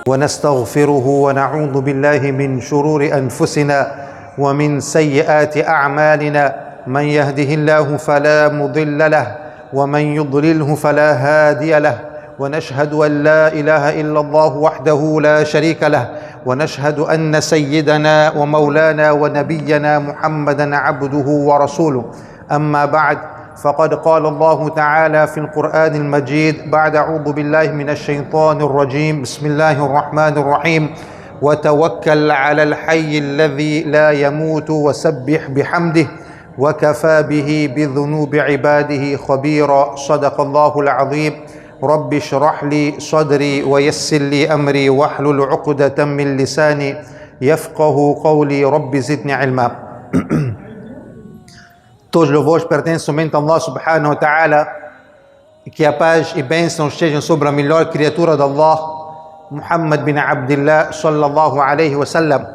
ونستغفره ونعوذ بالله من شرور أنفسنا ومن سيئات أعمالنا. من يهده الله فلا مضل له ومن يضلله فلا هادي له، ونشهد أن لا إله إلا الله وحده لا شريك له، ونشهد أن سيدنا ومولانا ونبينا محمدا عبده ورسوله. أما بعد، فقد قال الله تعالى في القرآن المجيد بعد أعوذ بالله من الشيطان الرجيم: بسم الله الرحمن الرحيم: وتوكل على الحي الذي لا يموت وسبح بحمده وكفى به بذنوب عباده خبيرا. صدق الله العظيم. رب اشرح لي صدري ويسر لي أمري واحلل عقدة من لساني يفقه قولي. رب زدني علما. Todos os louvores pertencem somente a Allah subhanahu wa ta'ala, e que a paz e bênçãos estejam sobre a melhor criatura de Allah, Muhammad bin Abdullah sallallahu alaihi wasallam.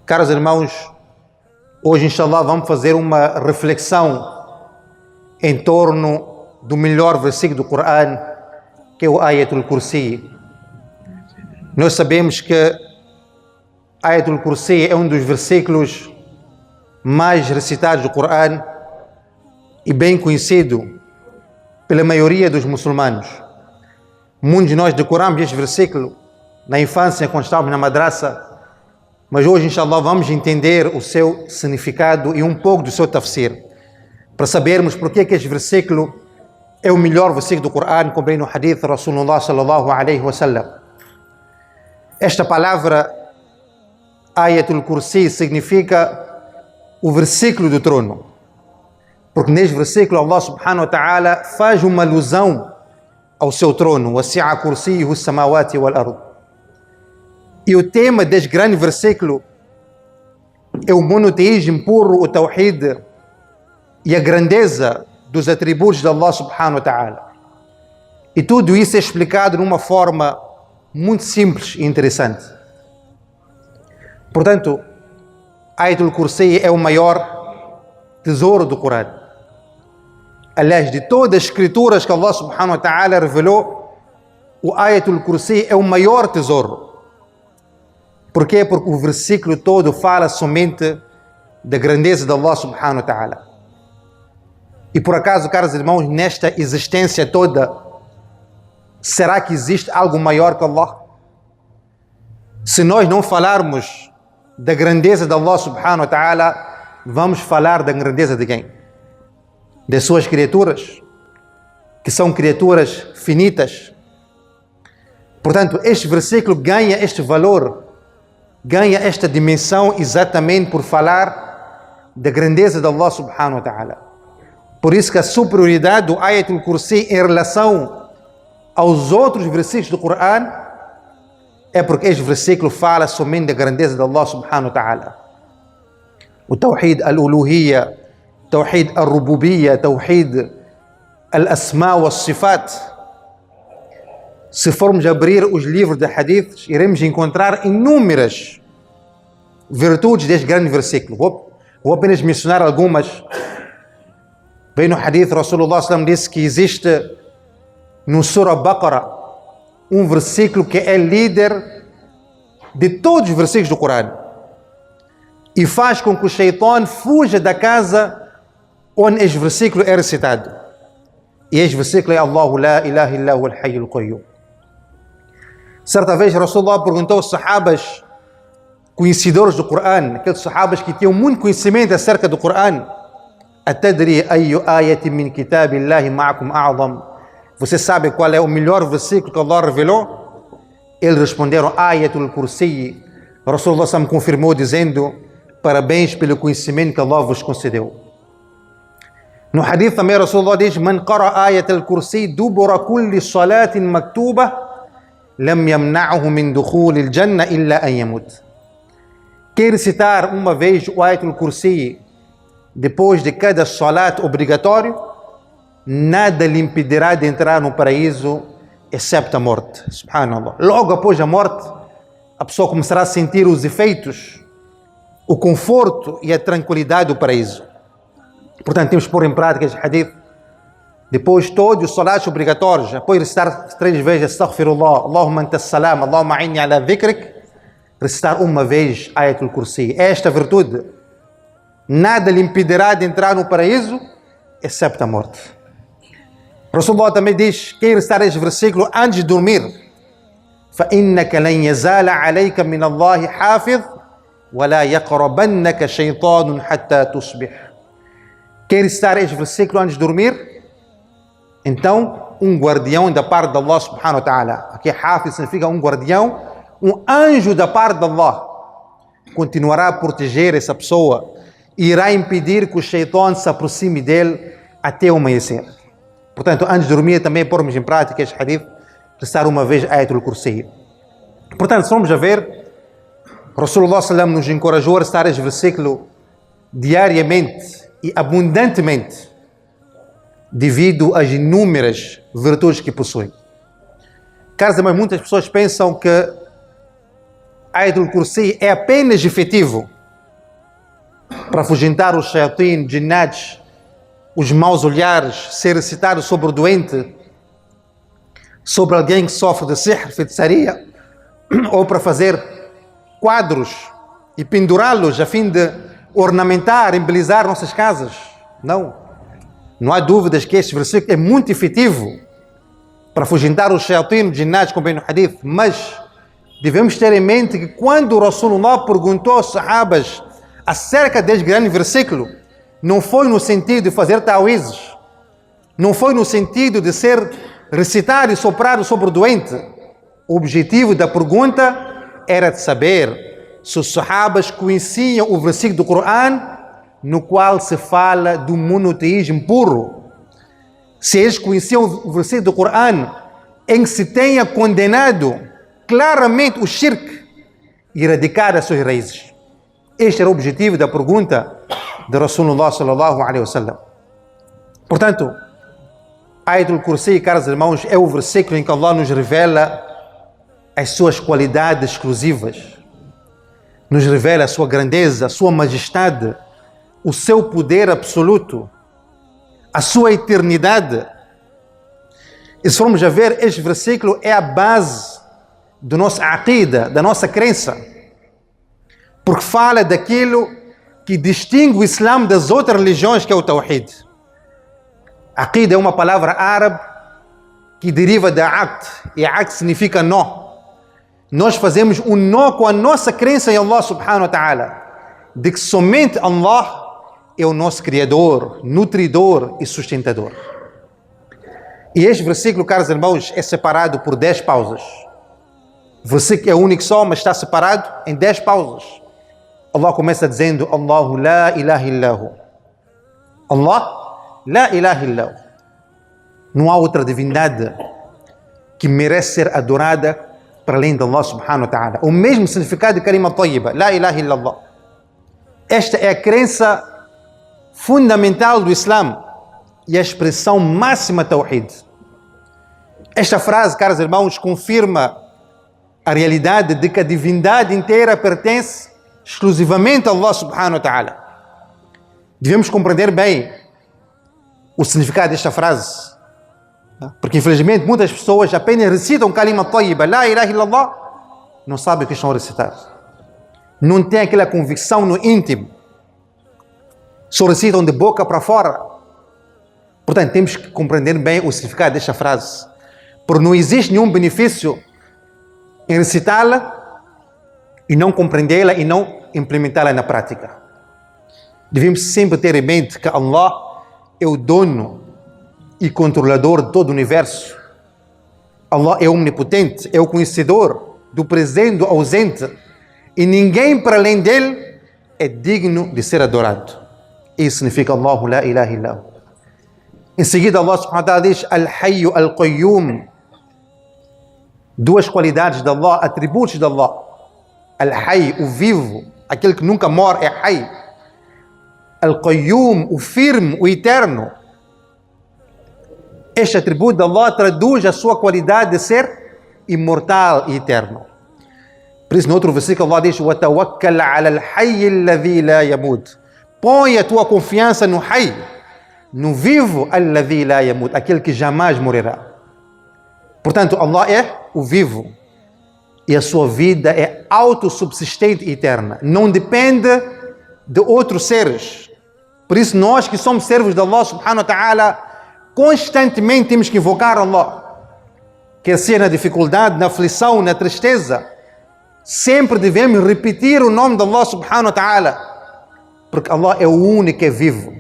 Caros irmãos, hoje inshallah vamos fazer uma reflexão em torno do melhor versículo do Coran, que é o Ayatul Kursi. Nós sabemos que Ayatul Kursi é um dos versículos mais recitados do Coran e bem conhecido pela maioria dos muçulmanos. Muitos de nós decoramos este versículo na infância, quando estávamos na madraça, mas hoje, inshallah, vamos entender o seu significado e um pouco do seu tafsir, para sabermos porque que este versículo é o melhor versículo do Coran, como vem no hadith de Rasulullah sallallahu alaihi wasallam. Esta palavra Ayatul Kursi significa o versículo do trono, porque neste versículo Allah subhanahu wa ta'ala faz uma alusão ao seu trono: wasi'a kursiyuhu as-samawati wal ard. E o tema deste grande versículo é o monoteísmo puro, o tawhid e a grandeza dos atributos de Allah subhanahu wa ta'ala. E tudo isso é explicado de uma forma muito simples e interessante. Portanto, Ayatul Kursi é o maior tesouro do Coran. Aliás, de todas as escrituras que Allah subhanahu wa ta'ala revelou, o Ayatul Kursi é o maior tesouro. Por quê? Porque o versículo todo fala somente da grandeza de Allah subhanahu wa ta'ala. E por acaso, caros irmãos, nesta existência toda, será que existe algo maior que Allah? Se nós não falarmos da grandeza de Allah subhanahu wa ta'ala, vamos falar da grandeza de quem? Das suas criaturas, que são criaturas finitas. Portanto, este versículo ganha este valor, ganha esta dimensão exatamente por falar da grandeza de Allah subhanahu wa ta'ala. Por isso que a superioridade do Ayatul Kursi em relação aos outros versículos do Coran é porque este versículo fala somente da grandeza de Allah subhanahu wa ta'ala. O Tawhid al-Uluhiyya, Tawhid al-Rububiyya, Tawhid al-Asma wa al-Sifat. Se formos abrir os livros de hadiths, iremos encontrar inúmeras virtudes deste grande versículo. Vou apenas mencionar algumas. Bem, no hadith, Rasulullah sallam disse que existe no Surah Baqarah um versículo que é líder de todos os versículos do Coran e faz com que o Shaitan fuja da casa onde este versículo é recitado. E este versículo é Allahu la ilaha illa huwal hayyul qayyum. Certa vez Rasulullah perguntou aos sahabas conhecedores do Coran, aqueles sahabas que tinham muito conhecimento acerca do Coran: atadri ayyu ayatin min kitabillahi ma'akum a'zam? Você sabe qual é o melhor versículo que Allah revelou? Eles responderam: Ayatul Kursi. Rasulullah me confirmou dizendo: parabéns pelo conhecimento que Allah vos concedeu. No hadith também Rasulullah diz: Man qara ayatul kursi dubura kulli salatin maktuba lam yamna'hu min dukhulil jannah illa an yamut. Quem recitar uma vez o Ayatul Kursi depois de cada salat obrigatório, nada lhe impedirá de entrar no paraíso, excepto a morte. Subhanallah. Logo após a morte, a pessoa começará a sentir os efeitos, o conforto e a tranquilidade do paraíso. Portanto, temos que pôr em prática este hadith. Depois todos os salats obrigatórios, após recitar 3 vezes Astaghfirullah, Allahumma anta salam, Allahumma a'inni ala dhikrik, recitar uma vez Ayatul Kursi. Esta virtude, nada lhe impedirá de entrar no paraíso, excepto a morte. Rasulullah também diz, quem recitar este versículo antes de dormir, فَإِنَّكَ لَنْ يَزَالَ عَلَيْكَ مِنَ اللَّهِ حَافِظ وَلَا يَقْرَبَنَّكَ شَيْطَانٌ حَتَّى تُصْبِحْ. Quem recitar este versículo antes de dormir, então um guardião da parte de Allah subhanahu wa ta'ala, aqui Hafiz significa um guardião, um anjo da parte de Allah, continuará a proteger essa pessoa e irá impedir que o Shaitan se aproxime dele até o amanhecer. Portanto, antes de dormir também pormos em prática este hadith, recitar uma vez Ayatul Kursi. Portanto, se formos a ver, Rasulullah sallam nos encorajou a recitar este versículo diariamente e abundantemente, devido às inúmeras virtudes que possui. Caros irmãos, muitas pessoas pensam que Ayatul Kursi é apenas efetivo para afugentar os shayatin, jinnads, os maus olhares, ser recitado sobre o doente, sobre alguém que sofre de sihr, feitiçaria, ou para fazer quadros e pendurá-los a fim de ornamentar, embelezar nossas casas. Não há dúvidas que este versículo é muito efetivo para afugentar os shayatin, os jinnads, como bem no hadith, mas devemos ter em mente que quando o Rasulullah perguntou aos sahabas acerca deste grande versículo, não foi no sentido de fazer ta'wizes, não foi no sentido de ser recitado e soprado sobre o doente. O objetivo da pergunta era de saber se os sahabas conheciam o versículo do Coran no qual se fala do monoteísmo puro. Se eles conheciam o versículo do Coran em que se tenha condenado claramente o shirk e erradicado as suas raízes. Este era o objetivo da pergunta de Rasulullah sallallahu alaihi wasallam. Portanto, Ayatul Kursi, caros irmãos, é o versículo em que Allah nos revela as suas qualidades exclusivas, nos revela a sua grandeza, a sua majestade, o seu poder absoluto, a sua eternidade. E se formos a ver, este versículo é a base da nossa aqida, da nossa crença, porque fala daquilo que distingue o Islã das outras religiões, que é o Tawhid. Aqida é uma palavra árabe que deriva da aqd, e aqd significa nó. Nós fazemos um nó com a nossa crença em Allah subhanahu wa ta'ala, de que somente Allah é o nosso Criador, nutridor e sustentador. E este versículo, caros irmãos, é separado por 10 pausas. O versículo é único só, mas está separado em 10 pausas. Allah começa dizendo: Allahu la ilaha illahu. Allah la ilaha illahu. Não há outra divindade que merece ser adorada para além de Allah subhanahu wa ta'ala. O mesmo significado de kalima tayyiba, la ilaha illallah. Esta é a crença fundamental do Islã e a expressão máxima Tawhid. Esta frase, caros irmãos, confirma a realidade de que a divindade inteira pertence exclusivamente a Allah subhanahu wa ta'ala. Devemos compreender bem o significado desta frase, porque infelizmente muitas pessoas apenas recitam kalima tayyiba, la ilaha illallah, não sabem o que estão a recitar, não têm aquela convicção no íntimo, só recitam de boca para fora. Portanto, temos que compreender bem o significado desta frase, porque não existe nenhum benefício em recitá-la e não compreendê-la e não implementá-la na prática. Devemos sempre ter em mente que Allah é o dono e controlador de todo o universo. Allah é omnipotente, é o conhecedor do presente, do ausente, e ninguém para além dele é digno de ser adorado. Isso significa Allahu la ilaha illahu. Em seguida, Allah subhanahu wa ta'ala diz Al-Hayyu Al-Qayyum. Duas qualidades de Allah, atributos de Allah. Al-Hayy, o vivo, aquele que nunca morre, é Hayy. Al-Qayyum, o firme, o eterno. Este atributo de Allah traduz a sua qualidade de ser imortal e eterno. Por isso, no outro versículo, Allah diz: وَتَوَكَّلْ عَلَى الْحَيِّ الَّذِي لَا يَمُوتُ. Põe a tua confiança no Hayy, no vivo, الَّذِي لَا يَمُوتُ, aquele que jamais morrerá. Portanto, Allah é o vivo. E a sua vida é autossubsistente e eterna. Não depende de outros seres. Por isso, nós que somos servos de Allah subhanahu wa ta'ala, constantemente temos que invocar Allah. Quer seja na dificuldade, na aflição, na tristeza. Sempre devemos repetir o nome de Allah subhanahu wa ta'ala. Porque Allah é o único que é vivo.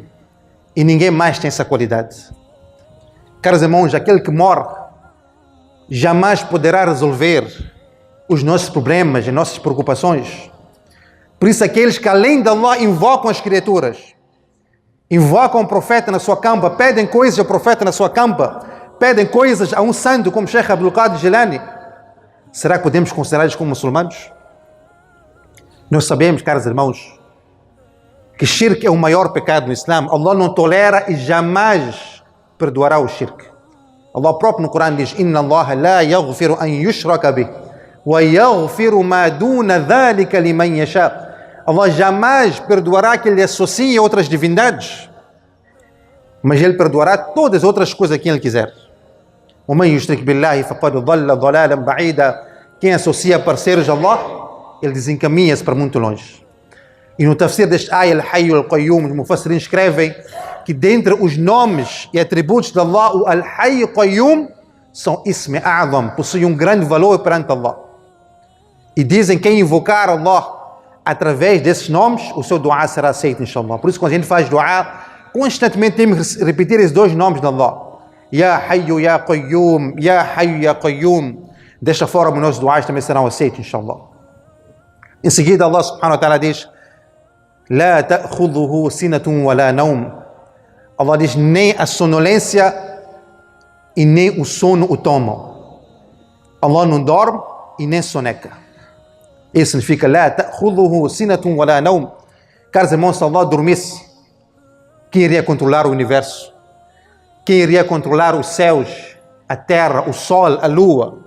E ninguém mais tem essa qualidade. Caros irmãos, aquele que morre jamais poderá resolver os nossos problemas, as nossas preocupações. Por isso, aqueles que além de Allah invocam as criaturas, invocam o profeta na sua campa, pedem coisas ao profeta na sua campa, pedem coisas a um santo como Sheikh Abdul Qadir Jilani, será que podemos considerá-los como muçulmanos? Nós sabemos, caros irmãos, que shirk é o maior pecado no Islã. Allah não tolera e jamais perdoará o shirk. Allah próprio no Corão diz: Inna Allah la yaghfiru an yushraka bih wa yaghfiru ma duna dhalika liman yasha. Allah jamais perdoará que ele associe a outras divindades, mas ele perdoará todas as outras coisas a quem ele quiser. وَمَنْ يُشْرِكْ بِاللَّهِ فَقَدْ ضَلَّ ضَلَالًا بَعِيدًا. Quem associa parceiros a Allah, ele desencaminha-se para muito longe. E no tafsir deste ayah, Al-Hayy Al-Qayyum, os mufassirin escrevem que dentre os nomes e atributos de Allah, o Al-Hayy Al-Qayyum são Ismi A'zam, possuem um grande valor perante Allah. E dizem que quem invocar Allah através desses nomes, o seu dua será aceito, inshallah. Por isso, quando a gente faz dua, constantemente temos que repetir esses dois nomes de Allah: Ya Hayyu Ya Qayyum, Ya Hayyu Ya Qayyum. Desta forma, nossos duas também serão aceitos, inshallah. Em seguida, Allah subhanahu wa ta'ala diz: La ta'khudhuhu sinatun wa la nawm. Allah diz: nem a sonolência e nem o sono o tomam. Allah não dorme e nem soneca. Isso significa: La ta'khudhuhu sinatun wa la nawm. Caros irmãos, se Allah dormisse, quem iria controlar o universo? Quem iria controlar os céus, a terra, o sol, a lua,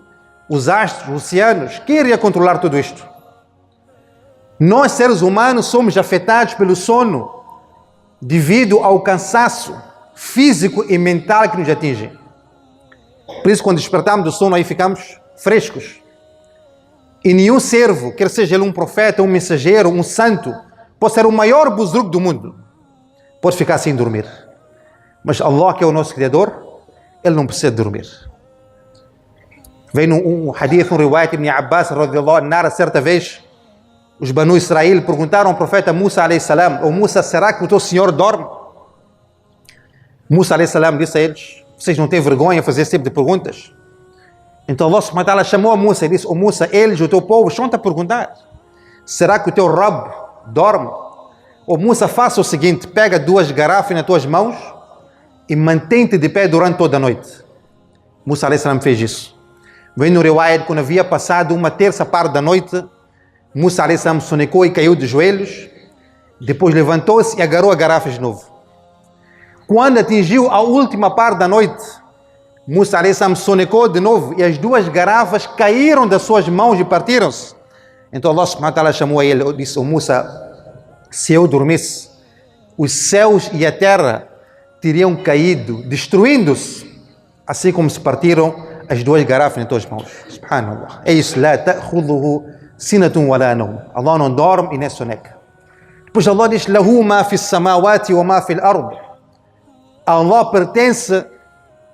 os astros, os oceanos? Quem iria controlar tudo isto? Nós, seres humanos, somos afetados pelo sono devido ao cansaço físico e mental que nos atinge. Por isso, quando despertamos do sono, aí ficamos frescos. E nenhum servo, quer seja ele um profeta, um mensageiro, um santo, pode ser o maior buzruque do mundo, pode ficar sem dormir. Mas Allah, que é o nosso Criador, ele não precisa dormir. Vem um hadith, um riwayat Ibn Abbas radhiyallahu anhu, narra certa vez, os Banu Israel perguntaram ao profeta Musa alayhi salam: "Oh Musa, será que o teu Senhor dorme?" Musa alayhi salam disse a eles: "Vocês não têm vergonha de fazer esse tipo de perguntas?" Então Allah subhanahu wa ta'ala chamou a Musa e disse: "Oh Musa, eles, o teu povo, estão-te a perguntar: será que o teu Rabb dorme? Oh Musa, faça o seguinte: pega 2 garrafas nas tuas mãos e mantém-te de pé durante toda a noite." Musa alayhi salam fez isso. Vem no riwayat, quando havia passado uma terça parte da noite, Musa alayhi salam sonecou e caiu de joelhos. Depois levantou-se e agarrou a garrafa de novo. Quando atingiu a última parte da noite, Musa alayhi salam sonecou de novo e as 2 garrafas caíram das suas mãos e partiram-se. Então Allah subhanahu wa ta'ala chamou a ele e disse: "Oh Musa, se eu dormisse, os céus e a terra teriam caído, destruindo-se, assim como se partiram as 2 garrafas nas tuas mãos." Subhanallah. É isso. La ta'khudhuhu sinatun wa la nawm. Allah não dorme e nem soneca. Depois Allah diz: Lahu ma fi samawati wa ma fi al-ard. A Allah pertence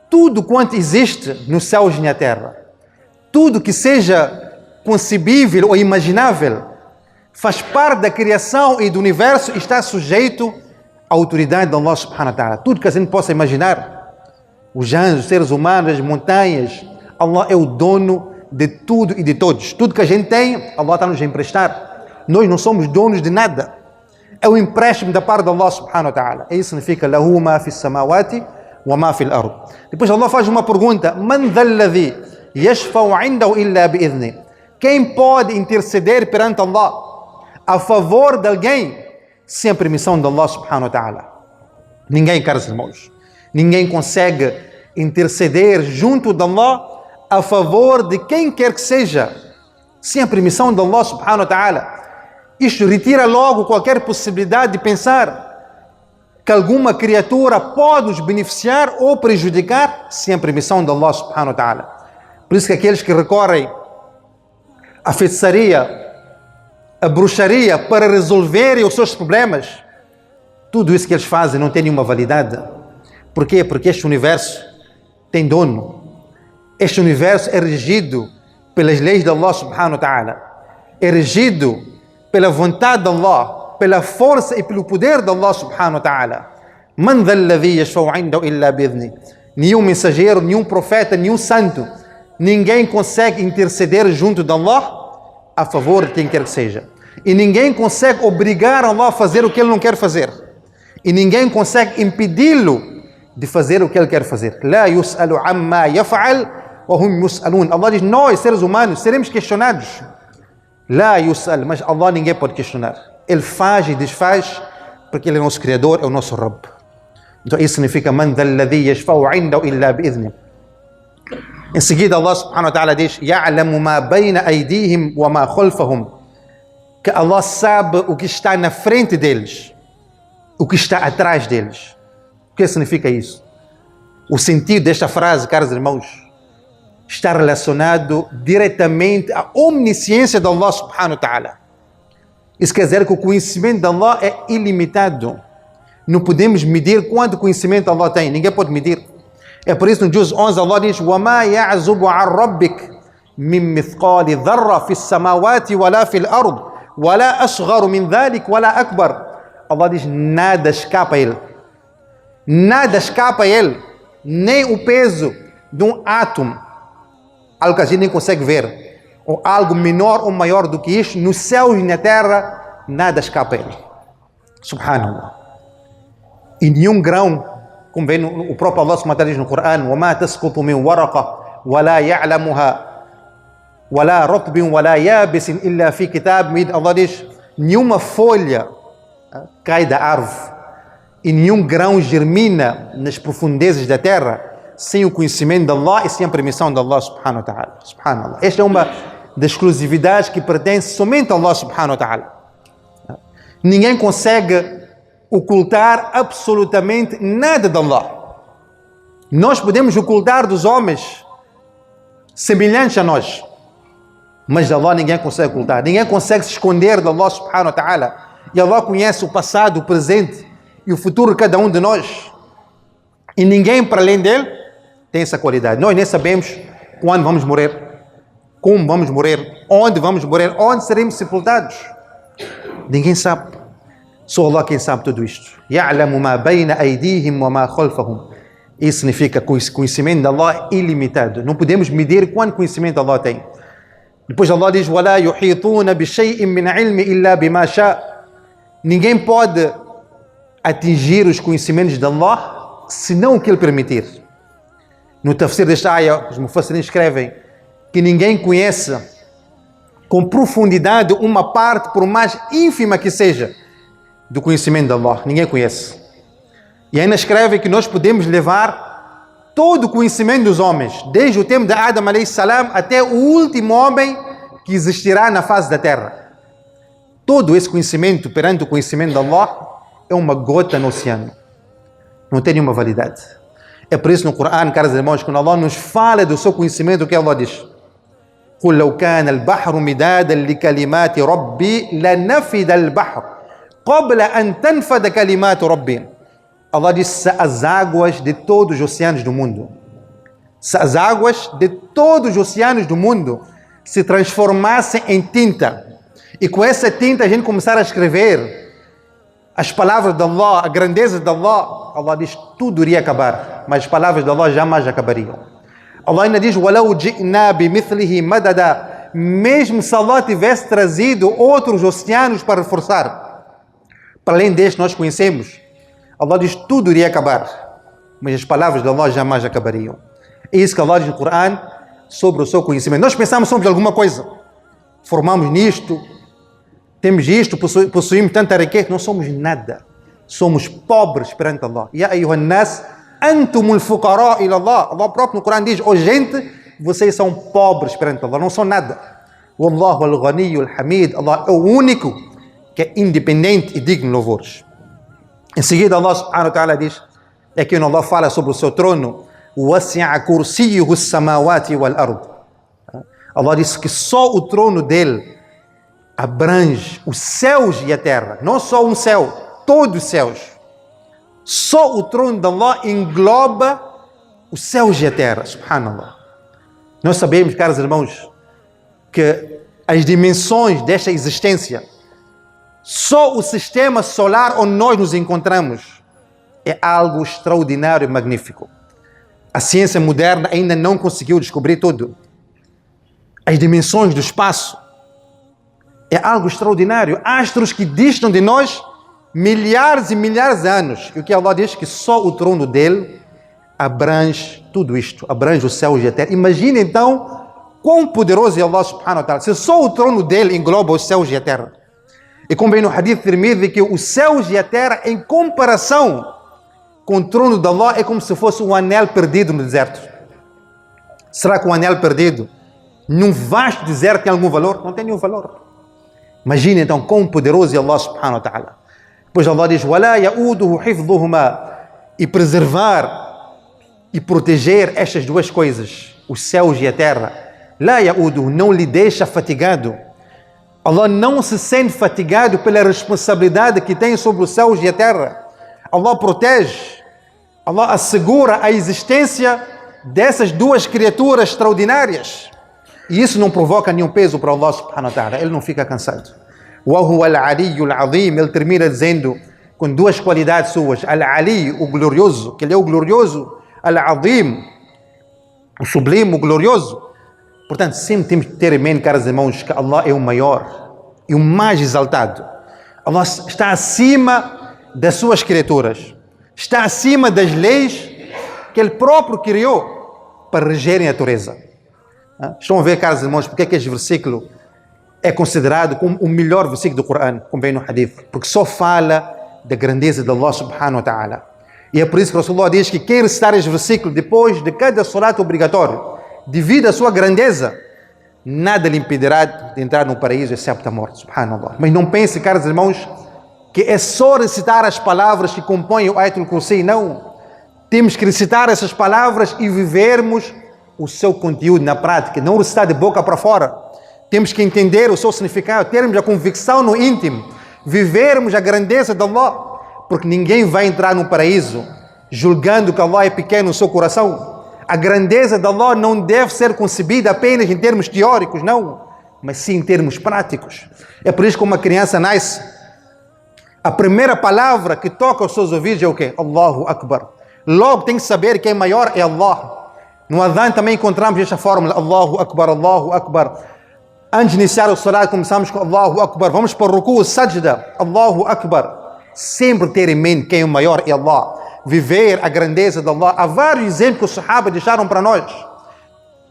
tudo quanto existe nos céus e na terra. Tudo que seja concebível ou imaginável faz parte da criação e do universo, está sujeito à autoridade de Allah subhanahu wa ta'ala. Tudo que a gente possa imaginar, os anjos, os seres humanos, as montanhas, Allah é o dono de tudo e de todos. Tudo que a gente tem, Allah está nos a emprestar. Nós não somos donos de nada. É um empréstimo da parte de Allah subhanahu wa ta'ala. Isso significa lahu ma fi samawati wa ma fi al-ard. Depois Allah faz uma pergunta: Man dhalladhi yashfa'u 'indahu illa bi'idhni. Quem pode interceder perante Allah? a favor de alguém, sem a permissão de Allah subhanahu wa ta'ala. Ninguém, caros irmãos, ninguém consegue interceder junto de Allah a favor de quem quer que seja, sem a permissão de Allah subhanahu wa ta'ala. Isto retira logo qualquer possibilidade de pensar que alguma criatura pode nos beneficiar ou prejudicar sem a permissão de Allah subhanahu wa ta'ala. Por isso que aqueles que recorrem à feitiçaria, à bruxaria para resolverem os seus problemas, tudo isso que eles fazem não tem nenhuma validade. Por quê? Porque este universo tem dono. Este universo é regido pelas leis de Allah subhanahu wa ta'ala. É regido pela vontade de Allah, pela força e pelo poder de Allah subhanahu wa ta'ala. Man dha alladhi yashfa'u 'indahu illa bi'idhnih. Nenhum mensageiro, nenhum profeta, nenhum santo, ninguém consegue interceder junto de Allah a favor de quem quer que seja. E ninguém consegue obrigar Allah a fazer o que ele não quer fazer. E ninguém consegue impedi-lo de fazer o que ele quer fazer. La yus'alu amma yaf'al wa hum yus'alun. Allah diz, nós, seres humanos, seremos questionados. La yus'al, mas Allah ninguém pode questionar. Ele faz e desfaz porque ele é o nosso Criador, é o nosso Rabb. Então isso significa man dha alladhi yashfa'u 'indahu illa bi'idhnih. Em seguida Allah subhanahu wa ta'ala diz, ya'lamu ma bayna aydihim wa ma khalfahum. Que Allah sabe o que está na frente deles, o que está atrás deles. O que significa isso? O sentido desta frase, caros irmãos, está relacionado diretamente à omnisciência de Allah subhanahu wa ta'ala. Isso quer dizer que o conhecimento de Allah é ilimitado. Não podemos medir quanto conhecimento Allah tem. Ninguém pode medir. É por isso no Juz 11 Allah diz وَمَا يَعْزُبُ عَنْ رَبِّكَ مِنْ مِثْقَالِ ذَرَّةٍ فِي السَّمَاوَاتِ وَلَا فِي الْأَرْضِ وَلَا أَصْغَرُ مِنْ ذَلِكَ وَلَا أَكْبَرُ. Allah diz, nada escapa a Ele. Nada escapa a Ele. Nem o peso de um átomo, algo que a gente nem consegue ver, ou algo menor ou maior do que isto, nos céus e na terra, nada escapa a Ele. Subhanallah. E nenhum grão, como vem o próprio Allah subhanahu wa ta'ala diz no Coran, وَمَا تَسْقُطُ مِنْ وَرَقَةٍ وَلَا يَعْلَمُهَا وَلَا رَطْبٍ وَلَا يَابِسٍ إِلَّا فِي كِتَابٍ مُبِينٍ. Allah diz, nenhuma folha cai da árvore e nenhum grão germina nas profundezas da terra sem o conhecimento de Allah e sem a permissão de Allah subhanahu wa ta'ala. Subhanallah. Esta é uma das exclusividades que pertence somente a Allah subhanahu wa ta'ala. Ninguém consegue ocultar absolutamente nada de Allah. Nós podemos ocultar dos homens semelhantes a nós, mas de Allah ninguém consegue ocultar. Ninguém consegue se esconder de Allah subhanahu wa ta'ala. E Allah conhece o passado, o presente e o futuro de cada um de nós. E ninguém para além dele tem essa qualidade. Nós nem sabemos quando vamos morrer, como vamos morrer, onde seremos sepultados. Ninguém sabe. Só Allah quem sabe tudo isto. Ya'lamu ma bayna aydihim wa ma khalfahum. Isso significa que o conhecimento de Allah é ilimitado. Não podemos medir quanto conhecimento Allah tem. Depois Allah diz, وَلَا يُحِيطُونَ بِشَيْءٍ مِنْ عِلْمِ إِلَّا بِمَا شَاءَ. Ninguém pode atingir os conhecimentos de Allah senão o que Ele permitir. No tafsir desta ayah, os mufassirin escrevem que ninguém conhece com profundidade uma parte, por mais ínfima que seja, do conhecimento de Allah. Ninguém conhece. E ainda escreve que nós podemos levar todo o conhecimento dos homens, desde o tempo de Adam alayhi salam até o último homem que existirá na face da terra. Todo esse conhecimento perante o conhecimento de Allah é uma gota no oceano. Não tem nenhuma validade. É por isso no Coran, caros irmãos, quando Allah nos fala do seu conhecimento, o que Allah diz? قُلْ لَوْ كَانَ الْبَحْرُ مِدَادًا لِكَلِمَاتِ رَبِّي لَنَفِدَ الْبَحْرُ قَبْلَ أَنْ تَنْفَدَ كَلِمَاتُ رَبِّي. Allah diz, se as águas de todos os oceanos do mundo, se as águas de todos os oceanos do mundo se transformassem em tinta, e com essa tinta a gente começar a escrever as palavras de Allah, a grandeza de Allah, Allah diz, tudo iria acabar, mas as palavras de Allah jamais acabariam. Allah ainda diz, وَلَوْ جِئْنَا بِمِثْلِهِ مَدَدًا. Mesmo se Allah tivesse trazido outros oceanos para reforçar, para além deste nós conhecemos, Allah diz, tudo iria acabar, mas as palavras de Allah jamais acabariam. É isso que Allah diz no Coran sobre o seu conhecimento. Nós pensamos sobre alguma coisa, formamos nisto, temos isto, possuímos tanta riqueza, não somos nada. Somos pobres perante Allah. Ya ayyuhan nas, antumul fuqara ila Allah. Allah próprio no Corão diz, gente, vocês são pobres perante Allah, não são nada. Wallahu al-Ghaniyyul Hamid. Allah é o único que é independente e digno de louvores. Em seguida, Allah subhanahu wa ta'ala diz, é que Allah fala sobre o seu trono, wasi'a kursiyyuhu as-samawati wal-ard. Allah disse que só o trono dele abrange os céus e a terra. Não só um céu, todos os céus. Só o trono de Allah engloba os céus e a terra. Subhanallah. Nós sabemos, caros irmãos, que as dimensões desta existência, só o sistema solar onde nós nos encontramos é algo extraordinário e magnífico. A ciência moderna ainda não conseguiu descobrir tudo. As dimensões do espaço é algo extraordinário. Astros que distam de nós milhares e milhares de anos. E o que Allah diz que só o trono dele abrange tudo isto, abrange os céus e a terra. Imagine então quão poderoso é Allah subhanahu wa ta'ala, se só o trono dele engloba os céus e a terra. E como vem no hadith Tirmidhi, que os céus e a terra, em comparação com o trono de Allah, é como se fosse um anel perdido no deserto. Será que um anel perdido num vasto deserto tem algum valor? Não tem nenhum valor. Imagine então quão poderoso é Allah subhanahu wa ta'ala. Depois Allah diz, وَلَا يَؤُودُهُ حِفْظُهُمَا, e preservar e proteger estas duas coisas, os céus e a terra. لَا يَؤُودُهُ, não lhe deixa fatigado. Allah não se sente fatigado pela responsabilidade que tem sobre os céus e a terra. Allah protege, Allah assegura a existência dessas duas criaturas extraordinárias. E isso não provoca nenhum peso para Allah subhanahu wa ta'ala. Ele não fica cansado. وَهُوَ الْعَلِيُّ الْعَظِيمُ, ele termina dizendo com duas qualidades suas. Al-Ali, o glorioso, que ele é o glorioso. Al-Azim, o sublime, o glorioso. Portanto, sempre temos que ter em mente, caros irmãos, que Allah é o maior e o mais exaltado. Allah está acima das suas criaturas. Está acima das leis que Ele próprio criou para regerem a natureza. Estão a ver, caros irmãos, porque é que este versículo é considerado como o melhor versículo do Corão, como vem no hadith? Porque só fala da grandeza de Allah subhanahu wa ta'ala. E é por isso que o Rasulullah diz que quem recitar este versículo depois de cada salat obrigatório, devido à sua grandeza, nada lhe impedirá de entrar no paraíso excepto a morte, subhanallah. Mas não pense, caros irmãos, que é só recitar as palavras que compõem o Ayatul Kursi. Não. Temos que recitar essas palavras e vivermos o seu conteúdo na prática, não recitar de boca para fora. Temos que entender o seu significado, termos a convicção no íntimo, vivermos a grandeza de Allah, porque ninguém vai entrar no paraíso julgando que Allah é pequeno no seu coração. A grandeza de Allah não deve ser concebida apenas em termos teóricos, não, mas sim em termos práticos. É por isso que uma criança nasce, a primeira palavra que toca aos seus ouvidos é o quê? Allahu Akbar. Logo tem que saber que quem é maior é Allah. No Adhan também encontramos esta fórmula, Allahu Akbar, Allahu Akbar. Antes de iniciar o salat, começamos com Allahu Akbar. Vamos para o ruku, sajda, Allahu Akbar. Sempre ter em mente quem é o maior é Allah. Viver a grandeza de Allah. Há vários exemplos que os Sahaba deixaram para nós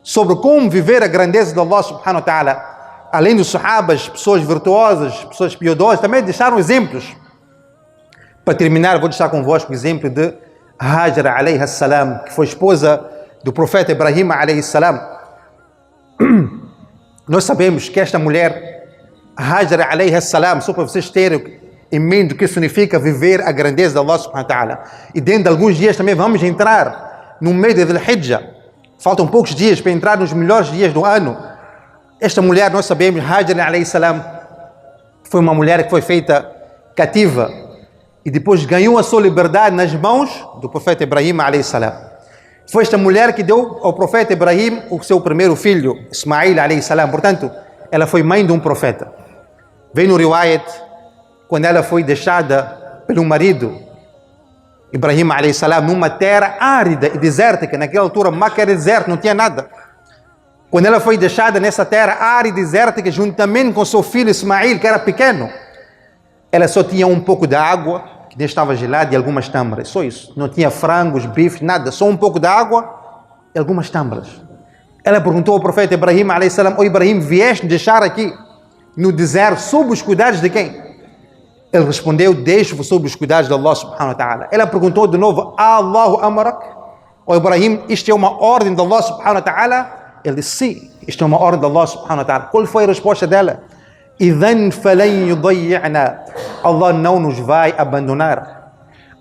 sobre como viver a grandeza de Allah subhanahu wa ta'ala. Além dos Sahabas, pessoas virtuosas, pessoas piedosas, também deixaram exemplos. Para terminar, vou deixar convosco o exemplo de Hajar alayhi salam, que foi esposa do profeta Ibrahim alayhi salam. Nós sabemos que esta mulher, Hajar alayhi salam, só para vocês terem em mente o que significa viver a grandeza de Allah subhanahu wa ta'ala. E dentro de alguns dias também vamos entrar no mês de Dhul-Hijjah. Faltam poucos dias para entrar nos melhores dias do ano. Esta mulher, nós sabemos, Hajar alayhi salam, foi uma mulher que foi feita cativa e depois ganhou a sua liberdade nas mãos do profeta Ibrahim alayhi salam. Foi esta mulher que deu ao profeta Ibrahim o seu primeiro filho, Ismail alayhi salam. Portanto, ela foi mãe de um profeta. Vem no riwayat, quando ela foi deixada pelo marido, Ibrahim alayhi salam, numa terra árida e desértica. Naquela altura, Maca era deserto, não tinha nada. Quando ela foi deixada nessa terra árida e desértica, juntamente com seu filho Ismail, que era pequeno, ela só tinha um pouco de água, que nem estava gelada, e algumas tâmaras. Só isso. Não tinha frangos, bife, nada. Só um pouco de água e algumas tâmaras. Ela perguntou ao profeta Ibrahim alayhi salam, Ibrahim, vieste deixar aqui no deserto, sob os cuidados de quem? Ele respondeu, deixo-vos sob os cuidados de Allah subhanahu wa ta'ala. Ela perguntou de novo, Allahu amarak? Ó Ibrahim, isto é uma ordem de Allah subhanahu wa ta'ala? Ele disse, sim, isto é uma ordem de Allah subhanahu wa ta'ala. Qual foi a resposta dela? Idhan falan yudayya'na. Allah não nos vai abandonar.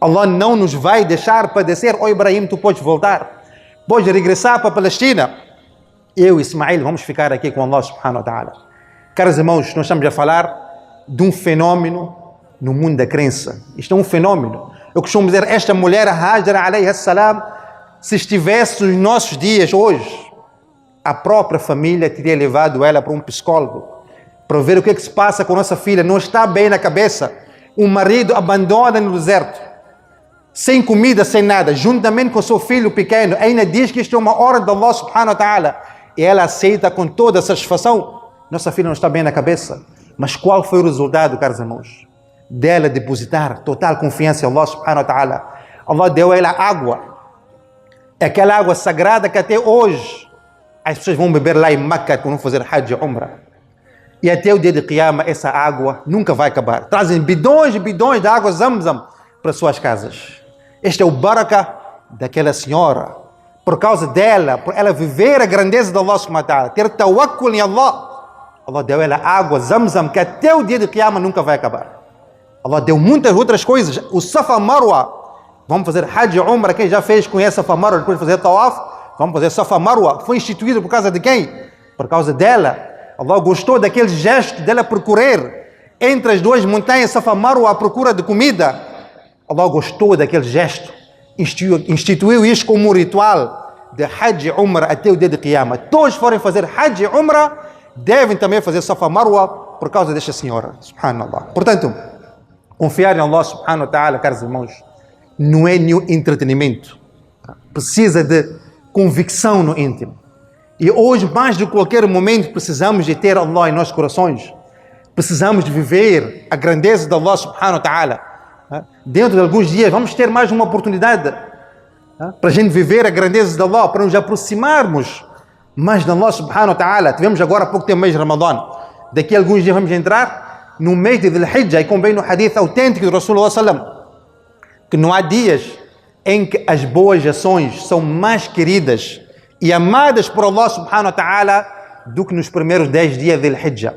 Allah não nos vai deixar padecer. Ó Ibrahim, tu podes voltar. Podes regressar para a Palestina. Eu e Ismael vamos ficar aqui com Allah subhanahu wa ta'ala. Caros irmãos, nós estamos a falar de um fenômeno no mundo da crença. Isto é um fenômeno. Eu costumo dizer, esta mulher, Hajar alayhi salam, se estivesse nos nossos dias hoje, a própria família teria levado ela para um psicólogo, para ver o que se passa com a nossa filha. Não está bem na cabeça. O marido abandona no deserto, sem comida, sem nada, juntamente com o seu filho pequeno. Ainda diz que isto é uma ordem de Allah subhanahu wa ta'ala. E ela aceita com toda a satisfação. Nossa filha não está bem na cabeça. Mas qual foi o resultado, caros irmãos? Dela depositar total confiança em Allah subhanahu wa ta'ala. Allah deu a ela água. Aquela água sagrada que até hoje as pessoas vão beber lá em Meca quando vão fazer Hajj e Umrah. E até o dia de Qiyamah essa água nunca vai acabar. Trazem bidões e bidões de água Zamzam para suas casas. Este é o baraka daquela senhora. Por causa dela, por ela viver a grandeza de Allah subhanahu wa ta'ala, ter tawakkul em Allah, Allah deu ela água Zamzam que até o dia de Qiyamah nunca vai acabar. Allah deu muitas outras coisas. O Safa Marwa, vamos fazer Hajj e Umrah. Quem já fez conhece Safa Marwa, depois de fazer Tawaf, vamos fazer Safa Marwa. Foi instituído por causa de quem? Por causa dela. Allah gostou daquele gesto dela percorrer entre as duas montanhas Safa Marwa à procura de comida. Allah gostou daquele gesto. Instituiu isso como um ritual de Hajj e Umrah até o dia de Qiyamah. Todos forem fazer Hajj e Umrah devem também fazer Safa Marwa por causa desta senhora. Subhanallah. Portanto, confiar em Allah subhanahu wa ta'ala, caros irmãos, não é nenhum entretenimento. Precisa de convicção no íntimo. E hoje, mais do que qualquer momento, precisamos de ter Allah em nossos corações. Precisamos de viver a grandeza de Allah subhanahu wa ta'ala. Dentro de alguns dias, vamos ter mais uma oportunidade para a gente viver a grandeza de Allah, para nos aproximarmos mais de Allah subhanahu wa ta'ala. Tivemos agora há pouco tempo o mês de Ramadã. Daqui a alguns dias vamos entrar no mês de Dhul-Hijjah, e como bem no hadith autêntico do Rasulullah sallam, que não há dias em que as boas ações são mais queridas e amadas por Allah subhanahu wa ta'ala do que nos primeiros 10 dias de Dhul-Hijjah.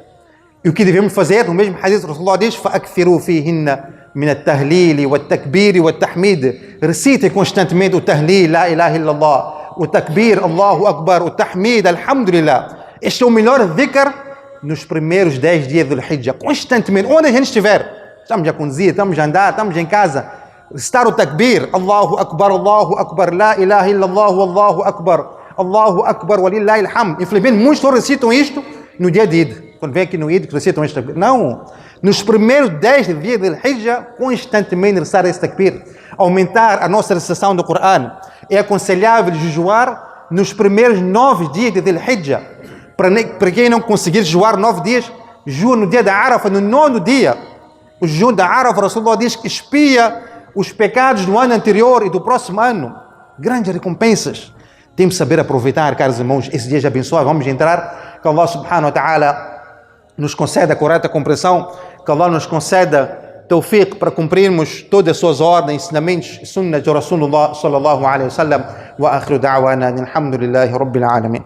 E o que devemos fazer? No mesmo hadith, o Rasulullah diz: فَأَكْثِرُوا فِيهِنَّ مِنَ التَّهْلِيلِ وَالتَّكْبِيرِ وَالتَّحْمِيدِ. Recitem constantemente o tahlil, la ilaha illallah, o takbir, Allahu Akbar, o tahmid, alhamdulillah. Este é o melhor dhikr nos primeiros 10 dias do Dhul-Hijjah. Constantemente, onde a gente estiver, estamos a conduzir, estamos a andar, estamos em casa, recitar o takbir, Allahu Akbar, la ilaha illallah, Allahu Akbar, walillahi alhamd. Infelizmente, muitos só recitam isto no dia de Eid. Quando vem aqui no Eid, que recitam este takbir. Não. Nos primeiros 10 dias do Dhul-Hijjah, constantemente recitar esse takbir. Aumentar a nossa recitação do Coran. É aconselhável jejuar nos primeiros 9 dias de Dhul-Hijjah. Para quem não conseguir jejuar 9 dias, jejua no dia da Arafah, no 9º dia. O jejum da Arafah, o Rasulullah diz que expia os pecados do ano anterior e do próximo ano. Grandes recompensas. Temos que saber aproveitar, caros irmãos, esses dias abençoados. Vamos entrar, que Allah subhanahu wa ta'ala nos conceda a correta compreensão, que Allah nos conceda tawfiq para cumprirmos todas as suas ordens, ensinamentos, sunnah de Rasulullah sallallahu alaihi wasallam. Wa akhiru da'wana alhamdulillahi rabbil alamin.